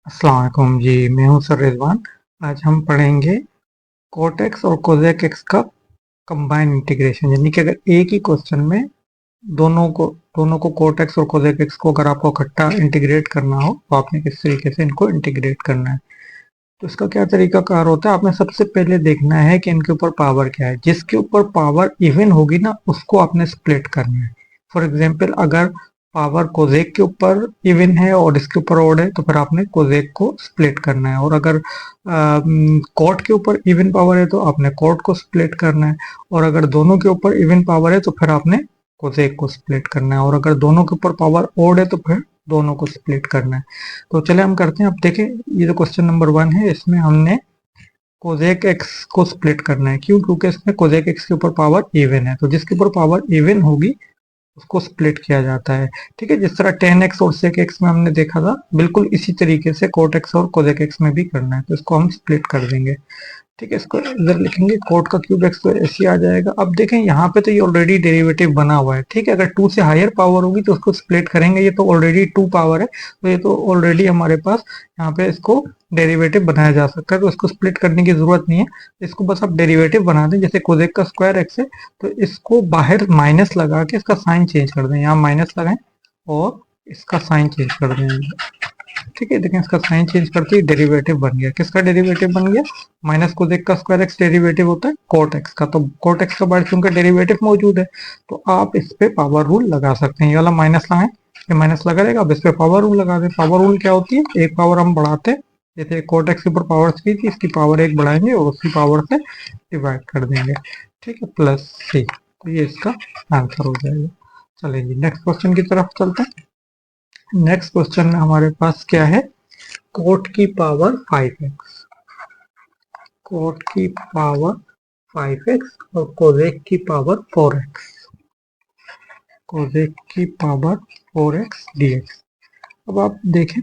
अस्सलाम वालेकुम जी, मैं हूं सर रिजवान। आज हम पढ़ेंगे कोटेक्स और कोजेक एक्स का कंबाइन इंटीग्रेशन, यानी कि अगर एक ही क्वेश्चन में दोनों को कोटेक्स और कोजेक एक्स को अगर आपको इकट्ठा इंटीग्रेट करना हो तो आपने किस तरीके से इनको इंटीग्रेट करना है। तो इसका क्या तरीका कार होता है, आपने सबसे पहले देखना है कि इनके ऊपर पावर क्या है। जिसके ऊपर पावर इवन होगी ना उसको आपने स्प्लिट करना है। फॉर एग्जाम्पल, अगर पावर कोजेक के ऊपर इवन है और इसके ऊपर ओड है तो फिर आपने कोजेक को स्प्लिट करना है। और अगर कोट के ऊपर इवन पावर है तो आपने कोट को स्प्लिट करना है। और अगर दोनों के ऊपर इवन पावर है तो फिर आपने कोजेक को स्प्लिट करना है। और अगर दोनों के ऊपर पावर ओड है तो फिर दोनों को स्प्लिट करना है। तो चले हम करते हैं। अब देखें, ये जो क्वेश्चन नंबर 1 है इसमें हमने कोजेक एक्स को स्प्लिट करना है। क्यों? क्योंकि इसमें कोजेक एक्स के ऊपर पावर इवन है, तो जिसके ऊपर पावर इवन होगी उसको स्प्लिट किया जाता है। ठीक है, जिस तरह टेन एक्स और सेक एक्स में हमने देखा था, बिल्कुल इसी तरीके से कोट एक्स और कोजेक एक्स में भी करना है। तो इसको हम स्प्लिट कर देंगे। ठीक है, इसको इधर लिखेंगे कोट का क्यूब एक्स, तो ऐसे आ जाएगा। अब देखें यहाँ पे तो ये ऑलरेडी डेरिवेटिव बना हुआ है। ठीक है, अगर 2 से हायर पावर होगी तो उसको स्प्लिट करेंगे। ये तो ऑलरेडी 2 पावर है, तो ये तो ऑलरेडी हमारे पास यहाँ पे इसको डेरिवेटिव बनाया जा सकता है, तो इसको स्प्लिट करने की जरूरत नहीं है। इसको बस आप डेरिवेटिव बना दें। जैसे कोजेक का स्क्वायर एक्स है तो इसको बाहर माइनस लगा के इसका साइन चेंज कर दें। यहाँ माइनस लगाएं और इसका साइन चेंज कर दें। ठीक है, देखें इसका साइन चेंज करते ही डेरिवेटिव बन गया। किसका डेरिवेटिव बन गया? माइनस कोसेक का स्क्वायर एक्स डेरिवेटिव होता है कोट एक्स का। तो कोट एक्स का बाहर चूंकि डेरिवेटिव मौजूद है तो आप इस पे पावर रूल लगा सकते हैं। ये वाला माइनस लगाएं, ये माइनस लगा रहेगा। अब इस पे पावर रूल लगा दें। पावर रूल क्या होती है? एक पावर हम बढ़ाते हैं, जैसे कोट एक्स के ऊपर पावर 3 थी, इसकी पावर 1 बढ़ाएंगे और उसी पावर से डिवाइड कर देंगे। ठीक है, प्लस सी, तो ये इसका आंसर हो जाएगा। चलिए जी, नेक्स्ट क्वेश्चन की तरफ चलते हैं। नेक्स्ट क्वेश्चन में हमारे पास क्या है? कोट की पावर 5x, कोट की पावर 5x और कोजेक की पावर 4x, कोजेक की पावर 4x dx। अब आप देखें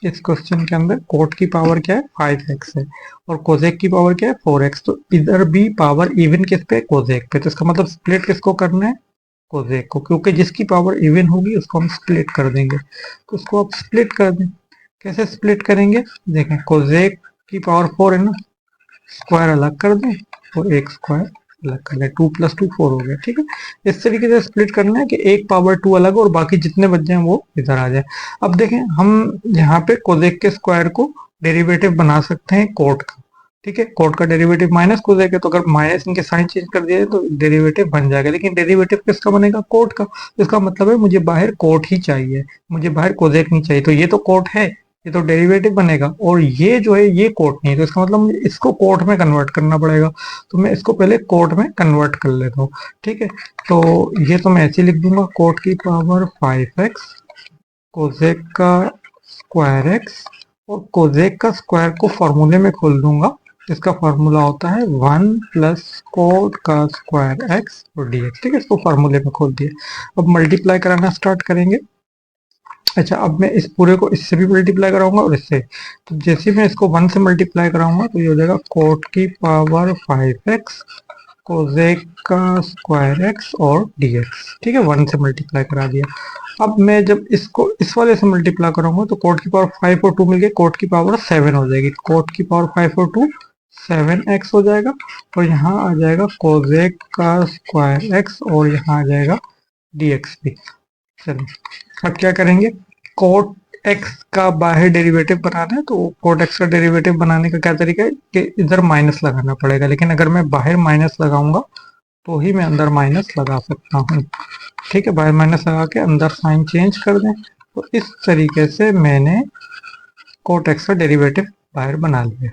इस क्वेश्चन के अंदर कोट की पावर क्या है? 5x है और कोजेक की पावर क्या है? 4x। तो इधर भी पावर इवन किस पे? कोजेक पे। तो इसका मतलब स्प्लिट किसको करना है? कोजेक को, क्योंकि जिसकी पावर इवन होगी उसको हम स्प्लिट कर देंगे। तो उसको आप स्प्लिट कर दें। कैसे स्प्लिट करेंगे? देखें, कोजेक की पावर 4 है ना, स्क्वायर अलग कर दें और एक स्क्वायर अलग कर दें। 2 + 2 4 हो गया। ठीक है, इस तरीके से स्प्लिट करना है कि एक पावर 2 अलग और बाकी जितने बच जाए वो इधर आ जाए। अब देखें, हम यहाँ पे कोजेक के स्क्वायर को डेरिवेटिव बना सकते हैं कोट का। ठीक है, कोट का डेरिवेटिव माइनस कोजेक है, तो अगर माइनस इनके साइन चेंज कर दिया तो डेरिवेटिव बन जाएगा। लेकिन डेरिवेटिव किसका बनेगा? कोट का। तो इसका मतलब है मुझे बाहर कोट ही चाहिए, मुझे बाहर कोजेक नहीं चाहिए। तो ये तो कोट है, ये तो डेरिवेटिव बनेगा, और ये जो है ये कोट नहीं है। तो इसका मतलब मुझे इसको कोट में कन्वर्ट करना पड़ेगा। तो मैं इसको पहले कोट में कन्वर्ट कर लेता हूँ। ठीक है, तो ये तो मैं ऐसे लिख दूंगा, कोट की पावर 5x, कोजेक का स्क्वायर एक्स, और कोजेक का स्क्वायर को फॉर्मूले में खोल दूंगा। इसका फॉर्मूला होता है 1 + कोट का स्क्वायर एक्स और dx। ठीक है, इसको फॉर्मूले में खोल दिया। अब मल्टीप्लाई कराना स्टार्ट करेंगे। अच्छा, अब मैं इस पूरे को इससे भी मल्टीप्लाई कराऊंगा और इससे। तो जैसे मैं इसको 1 से मल्टीप्लाई कराऊंगा तो ये हो जाएगा कोट की पावर 5x, कोजेक का स्क्वायर एक्स और dx। ठीक है, 1 से मल्टीप्लाई करा दिया। अब मैं जब इसको इस वाले से मल्टीप्लाई करूंगा तो कोट की पावर 5 और 2 मिलके कोट की पावर 7 हो जाएगी। कोट की पावर 5 और 2 7x हो जाएगा, और यहाँ आ जाएगा कोजेक का स्क्वायर एक्स और यहाँ आ जाएगा dx भी। चलिए, अब क्या करेंगे? कोट एक्स का बाहर डेरिवेटिव बनाना है, तो कोट एक्स का डेरिवेटिव बनाने का क्या तरीका है कि इधर माइनस लगाना पड़ेगा। लेकिन अगर मैं बाहर माइनस लगाऊंगा तो ही मैं अंदर माइनस लगा सकता हूँ। ठीक है, बाहर माइनस लगा के अंदर साइन चेंज कर दें। तो इस तरीके से मैंने कोट एक्स का डेरिवेटिव बाहर बना लिया।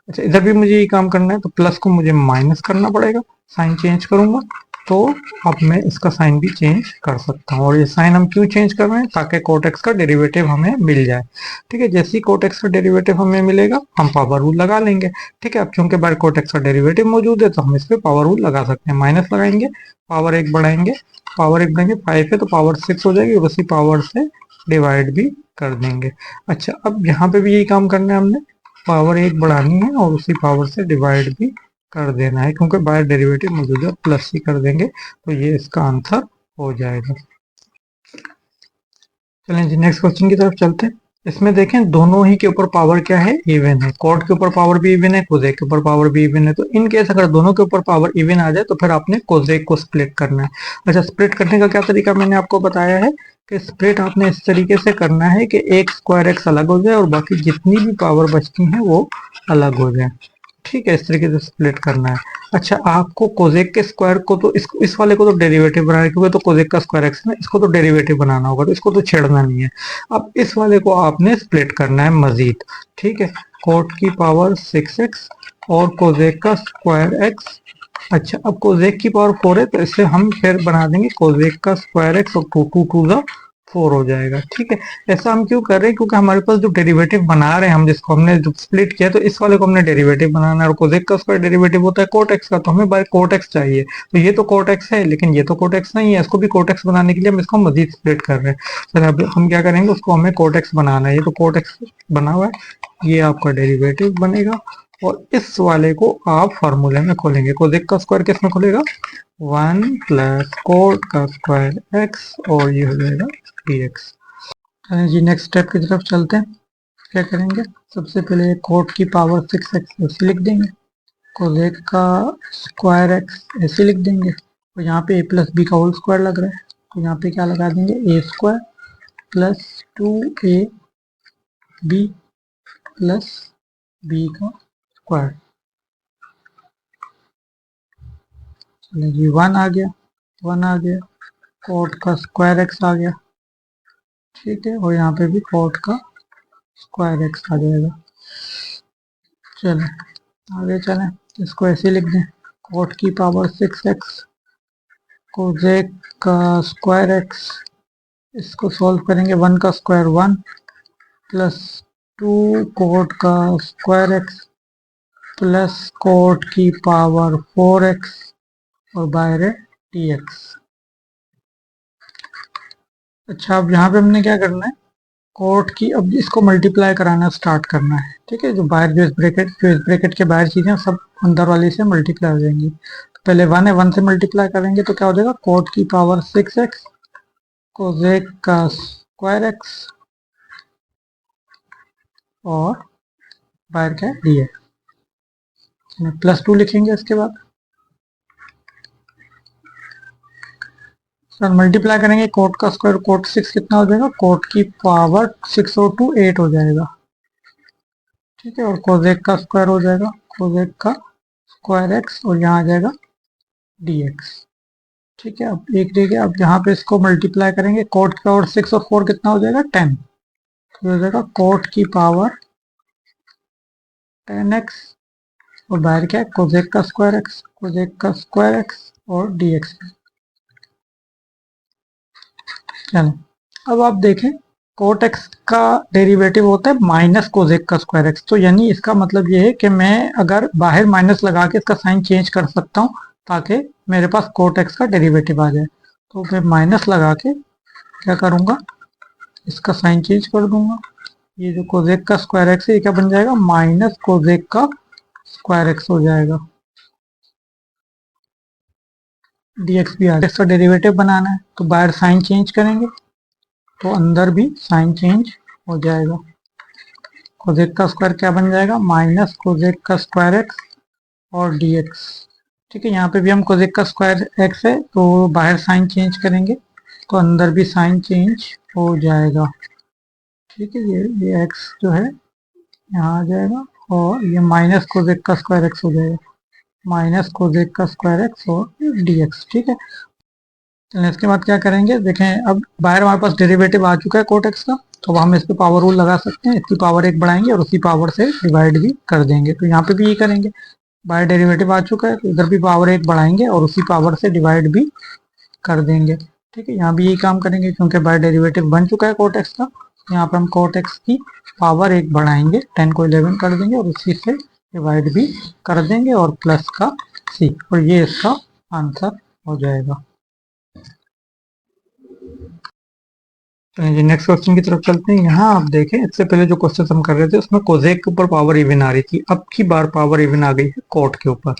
अच्छा, इधर भी मुझे ये काम करना है, तो प्लस को मुझे माइनस करना पड़ेगा, साइन चेंज करूंगा तो अब मैं इसका साइन भी चेंज कर सकता हूँ। और ये साइन हम क्यों चेंज कर रहे हैं? ताकि कोट एक्स का डेरिवेटिव हमें मिल जाए। ठीक है, जैसे ही कोट एक्स का डेरिवेटिव हमें मिलेगा हम पावर रूल लगा लेंगे। ठीक है, अब चूंकि बाहर कोट एक्स का डेरिवेटिव मौजूद है तो हम इस पर पावर रूल लगा सकते हैं। माइनस लगाएंगे, पावर 1 बढ़ाएंगे, पावर 1 बढ़ाएंगे 5 है तो पावर 6 हो जाएगी, और उसी पावर से डिवाइड भी कर देंगे। अच्छा, अब यहाँ पे भी यही काम करना है हमने, पावर 1 बढ़ानी है और उसी पावर से डिवाइड भी कर देना है, क्योंकि बाहर डेरिवेटिव मौजूद है, प्लस ही कर देंगे तो ये इसका आंसर हो जाएगा। चलें जी, नेक्स्ट क्वेश्चन की तरफ चलते हैं। इसमें देखें दोनों ही के ऊपर पावर क्या है, इवन है। कॉट के ऊपर पावर भी इवन है, कोजेक के ऊपर पावर भी इवन है। तो इन केस अगर दोनों के ऊपर पावर इवन आ जाए तो फिर आपने कोजेक को स्प्लिट करना है। अच्छा, स्प्लिट करने का क्या तरीका मैंने आपको बताया है कि स्प्लिट आपने इस तरीके से करना है कि एक स्क्वायर एक्स अलग हो जाए और बाकी जितनी भी पावर बचती है वो अलग हो जाए। ठीक है, इस तरीके से स्प्लिट करना है। अच्छा, आपको कोजेक के स्क्वायर को तो इस वाले को तो डेरिवेटिव बनाना है, क्योंकि तो कोजेक का स्क्वायर एक्स है ना, इसको तो डेरिवेटिव बनाना होगा, तो इसको तो छेड़ना नहीं है। अब इस वाले को आपने स्प्लिट करना है मजीद। ठीक है, कोट की पावर 6x और कोजेक का स्क्वायर एक्स। अच्छा, अब कोजेक की पावर 4 है, तो इसे हम फिर बना देंगे कोजेक का स्क्वायर एक्स और 2 2 2 जा 4 हो जाएगा। ठीक है, ऐसा हम क्यों कर रहे हैं, क्योंकि हमारे पास जो डेरिवेटिव बना रहे हैं हम, जिसको हमने जो स्प्लिट किया, तो इस वाले को हमने डेरिवेटिव बनाना है और कोजेक का स्क्वायर डेरिवेटिव होता है कोट एक्स का, तो हमें बाय कोट एक्स चाहिए। तो ये तो कोट एक्स है लेकिन ये तो कोट एक्स नहीं है, इसको भी कोट एक्स बनाने के लिए हम इसको मजीद स्प्लिट कर रहे हैं। सर अब हम क्या करेंगे, उसको हमें कोट एक्स बनाना है। ये तो कोट एक्स बना हुआ है, ये आपका डेरिवेटिव बनेगा और इस वाले को आप फार्मूले में खोलेंगे। कोजेक का स्क्वायर किस में खुलेगा, 1 प्लस कोट का स्क्वायर एक्स और ये हो जाएगा dx। चलिए जी, नेक्स्ट स्टेप की तरफ चलते हैं। क्या करेंगे, सबसे पहले कोट की पावर 6x ऐसे लिख देंगे, कोजेक का स्क्वायर एक्स ऐसे लिख देंगे, और यहाँ पे a प्लस बी का होल स्क्वायर लग रहा है, तो यहाँ पे क्या लगा देंगे, A square plus 2ab plus B का स्क्वायर। चलिए जी, 1 आ गया, 1 आ गया, कोट का स्क्वायर एक्स आ गया। ठीक है, और यहाँ पे भी कोट का स्क्वायर एक्स आ जाएगा। चलें आगे चलें, इसको ऐसे लिख दें, कोट की पावर 6x कोजेक का स्क्वायर एक्स, इसको सॉल्व करेंगे, 1 का स्क्वायर 1 प्लस 2 कोट का स्क्वायर एक्स प्लस कोट की पावर 4x और बाहर है dx। अच्छा, अब यहाँ पे हमने क्या करना है, कोट की अब इसको मल्टीप्लाई कराना स्टार्ट करना है। ठीक है, जो बाहर जो इस ब्रैकेट के बाहर चीजें सब अंदर वाली से मल्टीप्लाई हो जाएंगी। तो पहले 1 है, 1 से मल्टीप्लाई करेंगे तो क्या हो जाएगा, कोट की पावर 6x कोजेक का स्क्वायर एक्स और बाहर क्या है dx। प्लस 2 लिखेंगे इसके बाद, सर मल्टीप्लाई करेंगे कोट का स्क्वायर, कोट 6 कितना हो जाएगा, कोट की पावर 6 और 2 8 हो जाएगा। ठीक है, और कोजेक का स्क्वायर हो जाएगा कोजेक का स्क्वायर एक्स और यहाँ आ जाएगा dx। ठीक है, अब एक रह गया, अब यहाँ पे इसको मल्टीप्लाई करेंगे, कोट की पावर 6 और 4 कितना हो जाएगा, 10। तो हो जाएगा कोट की पावर 10x और बाहर क्या है, कोजेक का स्क्वायर एक्स, कोजेक का स्क्वायर एक्स और dx। चलें, अब आप देखें, कोट एक्स का डेरिवेटिव होता है माइनस कोजेक का स्क्वायर एक्स, तो यानी इसका मतलब ये है कि मैं अगर बाहर माइनस लगा के इसका साइन चेंज कर सकता हूँ ताकि मेरे पास कोट एक्स का डेरिवेटिव आ जाए। तो मैं माइनस लगा के क्या करूँगा, इसका साइन चेंज कर दूंगा। ये जो कोजेक का स्क्वायर एक्स है ये क्या बन जाएगा, माइनस कोजेक का स्क्वायर एक्स हो जाएगा। dx भी आ जाएगा, इसका डेरिवेटिव बनाना है तो बाहर साइन चेंज करेंगे तो अंदर भी साइन चेंज हो जाएगा। कोजेक का स्क्वायर क्या बन जाएगा, माइनस कोजेक का स्क्वायर एक्स और dx। ठीक है, यहाँ पे भी हम कोजेक का स्क्वायर एक्स है तो बाहर साइन चेंज करेंगे तो अंदर भी साइन चेंज हो जाएगा। ठीक है, ये x जो है यहाँ आ जाएगा और ये माइनस कोजेक का स्क्वायर एक्स हो जाएगा, माइनस कोजेक का स्क्वायर एक्स और dx। ठीक है, चलिए इसके बाद क्या करेंगे, देखें अब बाहर हमारे पास डेरिवेटिव आ चुका है कोट एक्स का, तो हम इस पे पावर रूल लगा सकते हैं, इसकी पावर 1 बढ़ाएंगे और उसी पावर से डिवाइड भी कर देंगे। तो यहाँ पे भी ये करेंगे, बाहर डेरिवेटिव आ चुका है तो इधर भी पावर 1 बढ़ाएंगे और उसी पावर से डिवाइड भी कर देंगे। ठीक है, यहाँ भी यही काम करेंगे क्योंकि बाहर डेरिवेटिव बन चुका है कोट एक्स का। यहाँ पे हम कोट एक्स की पावर 1 बढ़ाएंगे, 10 को 11 कर देंगे और उसी से डिवाइड भी कर देंगे और प्लस का c, और ये इसका आंसर हो जाएगा। चलिए नेक्स्ट क्वेश्चन की तरफ चलते हैं। यहाँ आप देखें, इससे पहले जो क्वेश्चन हम कर रहे थे उसमें कोजेक के ऊपर पावर इवन आ रही थी, अब की बार पावर इवन आ गई है कोट के ऊपर।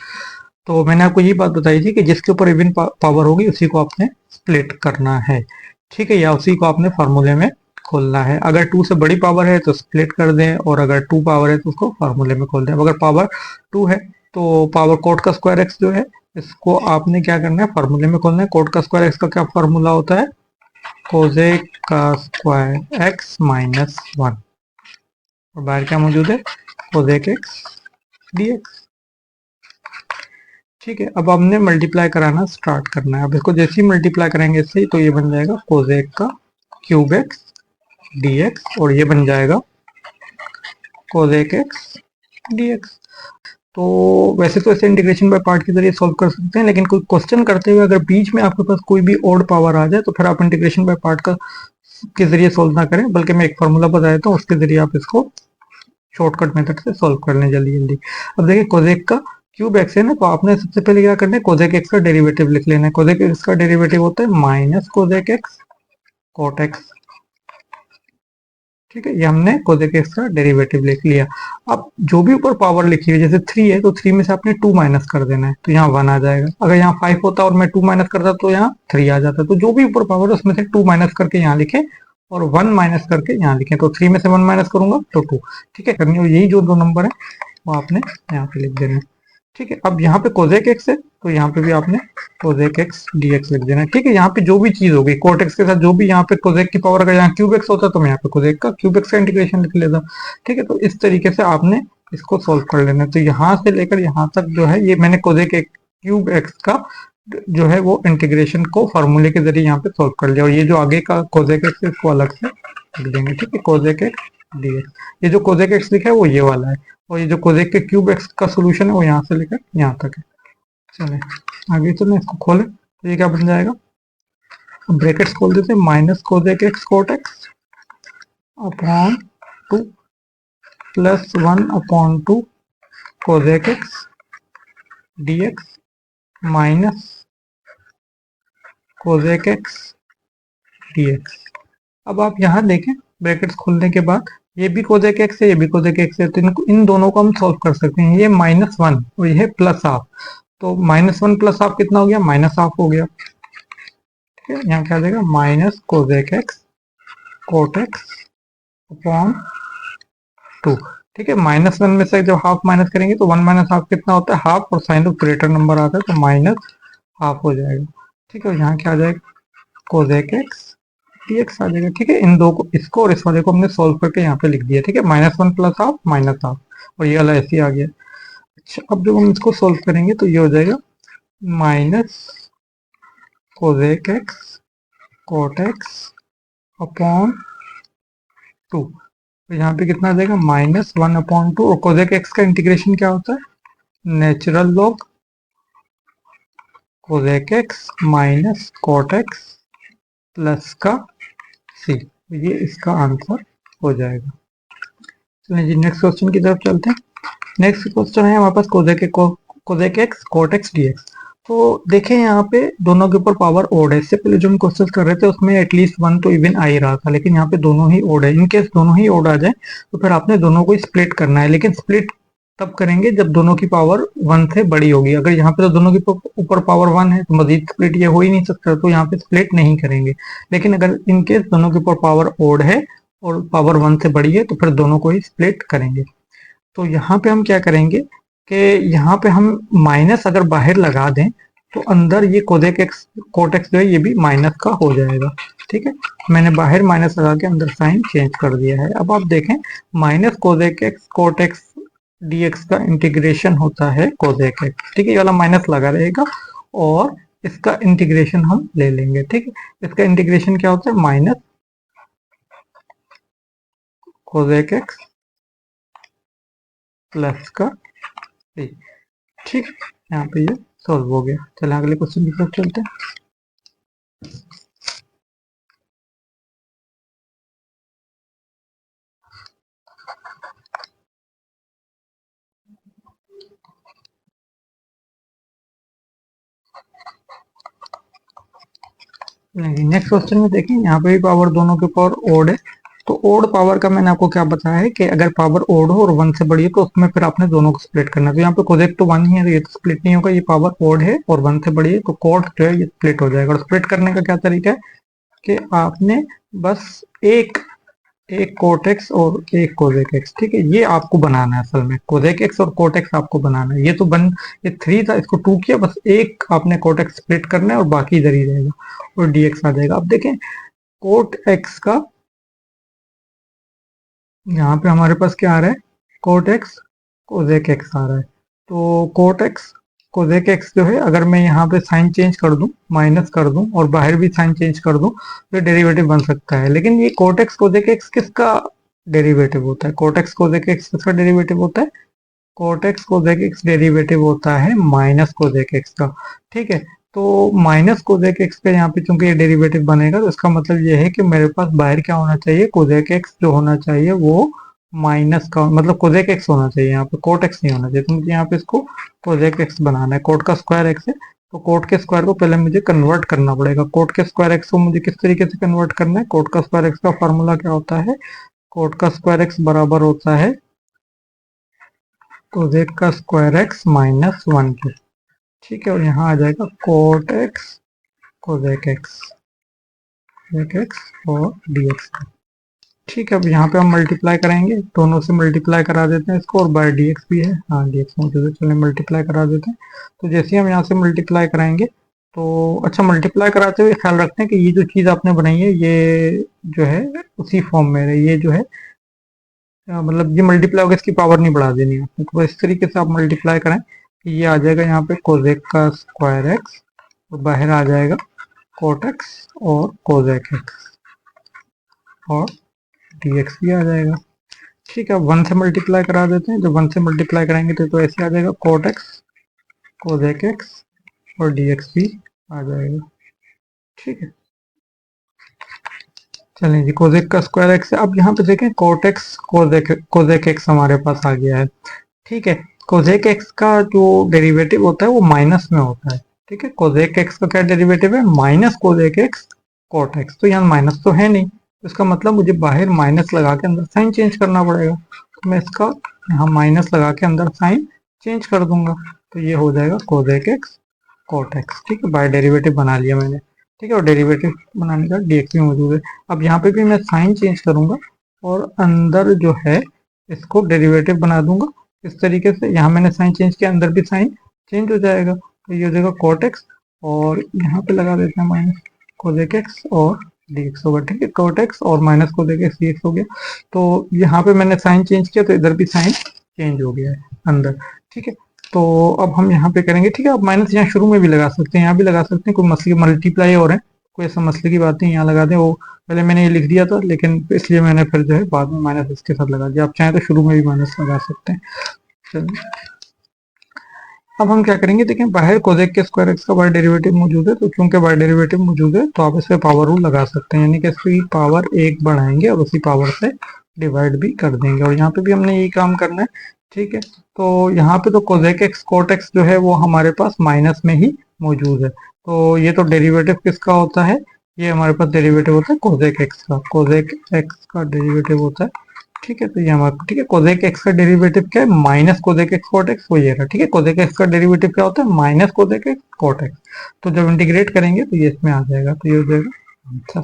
तो मैंने आपको ये बात बताई थी कि जिसके ऊपर इवन पावर होगी उसी को आपने स्प्लिट करना है। ठीक है, या उसी को आपने फार्मूले में खोलना है। अगर 2 से बड़ी पावर है तो स्प्लिट कर दें, और अगर 2 पावर है तो उसको फार्मूले में खोल दें। अगर पावर 2 है तो पावर कोट का स्क्वायर एक्स जो है, इसको आपने क्या करना है, फार्मूले में खोलना है। कोट का स्क्वायर एक्स का क्या फार्मूला होता है, कोजेक का स्क्वायर एक्स माइनस 1, और बाहर क्या मौजूद है, कोजेक एक्स डीएक्स। ठीक है, अब हमने मल्टीप्लाई कराना स्टार्ट करना है। अब इसको जैसे ही मल्टीप्लाई करेंगे इससे ही, तो ये बन जाएगा कोजेक का क्यूब एक्स डीएक्स, और ये बन जाएगा कोजेक एक्स डीएक्स। तो वैसे तो ऐसे इंटीग्रेशन बाय पार्ट के जरिए सॉल्व कर सकते हैं, लेकिन कोई क्वेश्चन करते हुए अगर बीच में आपके पास कोई भी ओड पावर आ जाए तो फिर आप इंटीग्रेशन बाय पार्ट का के जरिए सॉल्व ना करें, बल्कि मैं एक फार्मूला बता देता हूँ, उसके जरिए आप इसको शॉर्टकट मेथड से सॉल्व कर लें जल्दी जल्दी। अब देखिए कोजेक का क्यूब एक्स है ना, तो आपने सबसे पहले क्या करना है, कोजेक एक्स का डेरिवेटिव लिख लेना है। कोजेक एक्स का डेरिवेटिव होता है minus cosec x cot x. ठीक है, ये हमने कोजेक एक्स का डेरिवेटिव लिख लिया। अब जो भी ऊपर पावर लिखी है, जैसे 3 है तो 3 में से आपने 2 माइनस कर देना है, तो यहाँ 1 आ जाएगा। अगर यहाँ 5 होता और मैं 2 माइनस करता तो यहाँ 3 आ जाता। तो जो भी ऊपर पावर है उसमें से 2 माइनस करके यहाँ लिखे, और 1 माइनस करके यहाँ लिखे। तो 3 में से 1 माइनस करूंगा तो 2। ठीक है, करनी हो यही जो दो नंबर है वो आपने यहाँ पे लिख देना है। ठीक है, अब यहाँ पे कोजेक एक्स है तो यहाँ पे भी आपने कोजेक एक्स डीएक्स लिख देना है। ठीक है, यहाँ पे जो भी चीज होगी कोट एक्स के साथ, जो भी यहाँ पे कोजेक की पावर, अगर यहाँ क्यूब एक्स होता तो मैं यहाँ पे कोजेक का क्यूब एक्स का इंटीग्रेशन लिख लेता। ठीक है, तो इस तरीके से आपने इसको सोल्व कर लेना है। तो यहाँ से लेकर यहाँ तक जो है, ये मैंने कोजेक क्यूब एक्स का जो है वो इंटीग्रेशन को फॉर्मूले के जरिए यहाँ पे सोल्व कर लिया, और ये जो आगे का कोजेक एक्स इसको अलग से लिख देंगे। ठीक है, कोजेक एक्स डीएक्स, ये जो कोजेक एक्स लिखा है वो ये वाला है, और ये जो कोजेक के क्यूब एक्स का सोल्यूशन है वो यहाँ से लेकर यहाँ तक है। चले आगे चले, इसको खोले तो ये क्या बन जाएगा, ब्रैकेट्स खोल देते हैं, minus cosec x cot x upon 2 plus 1 upon 2 cosec x dx minus cosec x dx. अब आप यहाँ देखें, ब्रैकेट्स खोलने के बाद ये भी कोजेक एक्स है, ये भी कोजेक एक्स है, तो इनको, इन दोनों को हम सॉल्व कर सकते हैं। ये -1 और ये प्लस हाफ, तो -1 प्लस हाफ कितना हो गया, -हाफ हो गया। ठीक है, यहाँ क्या आ जाएगा, minus cosec x cot x upon 2। ठीक है, -1 में से जब हाफ माइनस करेंगे तो 1 माइनस हाफ कितना होता है, हाफ, और साइन ऑफ ग्रेटर नंबर आता है तो माइनस हाफ हो जाएगा। ठीक है, यहाँ क्या आ जाएगा, कोजेक एक्स डीएक्स आ जाएगा। ठीक है, इन दो को, इसको और इस वाले को हमने सोल्व करके यहाँ पे लिख दिया। ठीक है, -1 प्लस हाफ माइनस हाफ, और ये वाला ऐसे ही आ गया। अच्छा, अब जब हम इसको सोल्व करेंगे तो ये हो जाएगा minus cosec x cot x upon 2। तो यहाँ पे कितना आ जाएगा, -1 अपॉन 2, और कोजेक एक्स का इंटीग्रेशन क्या होता है, natural log Kozak x minus cot x plus का सी। ये इसका आंसर हो जाएगा। चलिए जी नेक्स्ट क्वेश्चन की तरफ चलते हैं। नेक्स्ट क्वेश्चन है हमारे पास cosec x cot x dx. तो देखें यहाँ पे दोनों के ऊपर पावर ओड है। इससे पहले जो हम क्वेश्चन कर रहे थे उसमें एटलीस्ट 1 तो इवन आ ही रहा था, लेकिन यहाँ पे दोनों ही ओड है। इनकेस दोनों ही ओड आ जाए तो फिर आपने दोनों को स्प्लिट करना है, लेकिन स्प्लिट तब करेंगे जब दोनों की पावर 1 से बड़ी होगी। अगर यहाँ पे तो दोनों के ऊपर पावर 1 है तो मजीद स्प्लिट ये हो ही नहीं सकता, तो यहाँ पे स्प्लिट नहीं करेंगे। लेकिन अगर इनकेस दोनों के ऊपर पावर ओड है और पावर 1 से बड़ी है तो फिर दोनों को ही स्प्लिट करेंगे। तो यहाँ पे हम क्या करेंगे कि यहाँ पे हम माइनस अगर बाहर लगा दें तो अंदर ये कोजेक एक्स कोट एक्स जो है ये भी माइनस का हो जाएगा। ठीक है, मैंने बाहर माइनस लगा के अंदर साइन चेंज कर दिया है। अब आप देखें, minus cosec x cot x dx का इंटीग्रेशन होता है कोजेक एक्स। ठीक है, ये वाला माइनस लगा रहेगा और इसका इंटीग्रेशन हम ले लेंगे। ठीक है, इसका इंटीग्रेशन क्या होता है, माइनस कोजेक एक्स प्लस का सी। ठीक, यहाँ पे ये सॉल्व हो गया। चलिए अगले क्वेश्चन की तरफ चलते हैं। नेक्स्ट क्वेश्चन में देखें, यहाँ पे भी पावर दोनों के पावर ओड है। तो ओड पावर का मैंने आपको क्या बताया है कि अगर पावर ओड हो और 1 से बड़ी है तो उसमें फिर आपने दोनों को स्प्लिट करना है। तो यहाँ पे कोजेक तो 1 ही है तो ये तो स्प्लिट नहीं होगा, ये पावर ओड है और 1 से बड़ी है तो कोट जो है ये स्प्लिट हो जाएगा। और स्प्लिट करने का क्या तरीका है कि आपने बस एक एक कोट एक्स और एक कोजेक एक्स, ठीक है, ये आपको बनाना है असल में, कोजेक एक्स और कोट एक्स आपको बनाना है। ये तो ये 3 था, इसको 2 किया, बस एक आपने कोट एक्स स्प्लिट करना है और बाकी इधर ही रहेगा और dx आ जाएगा। अब देखें कोट एक्स का, यहाँ पे हमारे पास क्या आ रहा है, कोट एक्स कोजेक एक्स आ रहा है। तो कोट एक्स कोजेक एक्स जो है, अगर मैं यहाँ पे साइन चेंज कर दूं, माइनस कर दूं और बाहर भी साइन चेंज कर दूं, तो डेरिवेटिव बन सकता है। लेकिन ये कोट एक्स कोजेक एक्स किसका डेरिवेटिव होता है? कोट एक्स कोजेक एक्स किसका डेरिवेटिव होता है? Cot x cosec x derivative होता है माइनस कोजेक एक्स का, ठीक है। तो माइनस कोजेक एक्स का यहाँ पे चूंकि ये डेरिवेटिव बनेगा, तो इसका मतलब ये है कि मेरे पास बाहर क्या होना चाहिए, कोजेक एक्स जो होना चाहिए वो माइनस का, मतलब कोजेक एक्स होना चाहिए, यहाँ पे कोट एक्स नहीं होना चाहिए। तो मुझे यहाँ पे इसको कोजेक एक्स बनाना है, कोट का स्क्वायर एक्स है, तो कोट के स्क्वायर को पहले मुझे कन्वर्ट करना पड़ेगा। कोट के स्क्वायर एक्स को मुझे किस तरीके से कन्वर्ट करना है? कोट का स्क्वायर एक्स का फॉर्मूला क्या होता है? कोट का स्क्वायर एक्स बराबर होता है कोजेक का स्क्वायर एक्स माइनस 1 के, ठीक है। और यहाँ आ जाएगा कोट एक्स कोजेक एक्स और dx, ठीक है। अब यहाँ पे हम मल्टीप्लाई करेंगे, दोनों से मल्टीप्लाई करा देते हैं इसको, और बाय dx भी है, हाँ dx मौजूद है, चलिए मल्टीप्लाई करा देते हैं। तो जैसे ही हम यहाँ से मल्टीप्लाई कराएंगे, तो अच्छा मल्टीप्लाई कराते हुए ख्याल रखते हैं कि ये जो चीज़ आपने बनाई है ये जो है उसी फॉर्म में है, ये जो है मतलब ये मल्टीप्लाई होगा, इसकी पावर नहीं बढ़ा देनी है आपको। तो इस तरीके से आप मल्टीप्लाई करें कि ये आ जाएगा यहाँ पे कोजेक का स्क्वायर एक्स और बाहर आ जाएगा कोट एक्स और कोजेक एक्स और dx भी आ जाएगा, ठीक है। 1 से मल्टीप्लाई करा देते हैं, जब 1 से मल्टीप्लाई कराएंगे तो ऐसे आ जाएगा कोट एक्स कोजेक एक्स और dx भी आ जाएगा, ठीक है। चलिए जी, कोजेक का स्क्वायर एक्स है। अब यहाँ पे देखें कोट एक्स कोजेक एक्स हमारे पास आ गया है, ठीक है। कोजेक एक्स का जो डेरिवेटिव होता है वो माइनस में होता है, ठीक है। कोजेक एक्स का क्या डेरिवेटिव है? Minus cosec x cot x. तो यहाँ माइनस तो है नहीं, तो इसका मतलब मुझे बाहर माइनस लगा के अंदर साइन चेंज करना पड़ेगा। तो मैं इसका यहाँ माइनस लगा के अंदर साइन चेंज कर दूंगा, तो ये हो जाएगा कोजेक एक्स कोट एक्स, ठीक है। बाय डेरिवेटिव बना लिया मैंने, ठीक है। और डेरिवेटिव बनाने का dx भी मौजूद है। अब यहाँ पे भी मैं साइन चेंज करूंगा और अंदर जो है इसको डेरिवेटिव बना दूंगा इस तरीके से। यहाँ मैंने साइन चेंज किया, अंदर भी साइन चेंज हो जाएगा, तो ये हो जाएगा कोट एक्स और यहाँ पे लगा देते हैं माइनस कोजेक एक्स और dx होगा, ठीक है। कोट एक्स और माइनस कोजेक एक्स dx हो गया। तो यहाँ पे मैंने साइन चेंज किया तो इधर भी साइन चेंज हो गया है अंदर, ठीक है। तो अब हम यहाँ पे करेंगे, ठीक है। अब माइनस यहाँ शुरू में भी लगा सकते हैं, यहाँ भी लगा सकते हैं, कोई मसले मल्टीप्लाई हो रहे हैं, कोई ऐसा मसले की बात नहीं, यहाँ लगा दें। वो पहले मैंने ये लिख दिया था, लेकिन इसलिए मैंने फिर जो है बाद में माइनस इसके साथ लगा दिया। आप चाहें तो शुरू में भी माइनस लगा सकते हैं। चलिए अब हम क्या करेंगे, देखें बाहर कोजेक के स्क्वायर एक्स का बाय डेरिवेटिव मौजूद है, तो चूंकि बाय डेरिवेटिव मौजूद है तो आप इस पे पावर रूल लगा सकते हैं, यानी कि इसकी पावर 1 बढ़ाएंगे और उसी पावर से डिवाइड भी कर देंगे। और यहाँ पे भी हमने यही काम करना है, ठीक है। तो यहाँ पे तो कोजेक एक्स कोट एक्स जो है वो हमारे पास माइनस में ही मौजूद है, तो ये तो डेरिवेटिव किसका होता है? ये हमारे पास डेरिवेटिव होता है कोजेक एक्स का, कोजेक एक्स का डेरिवेटिव होता है, ठीक है। तो ये हमारा, ठीक है, कोजेक एक्स का डेरिवेटिव क्या है? Minus cosec x cot x, वो ये रहा, ठीक है। कोजेक एक्स का डेरिवेटिव क्या होता है? Minus cosec x cot x. तो जब इंटीग्रेट करेंगे तो ये इसमें आ जाएगा, तो ये हो जाएगा आंसर।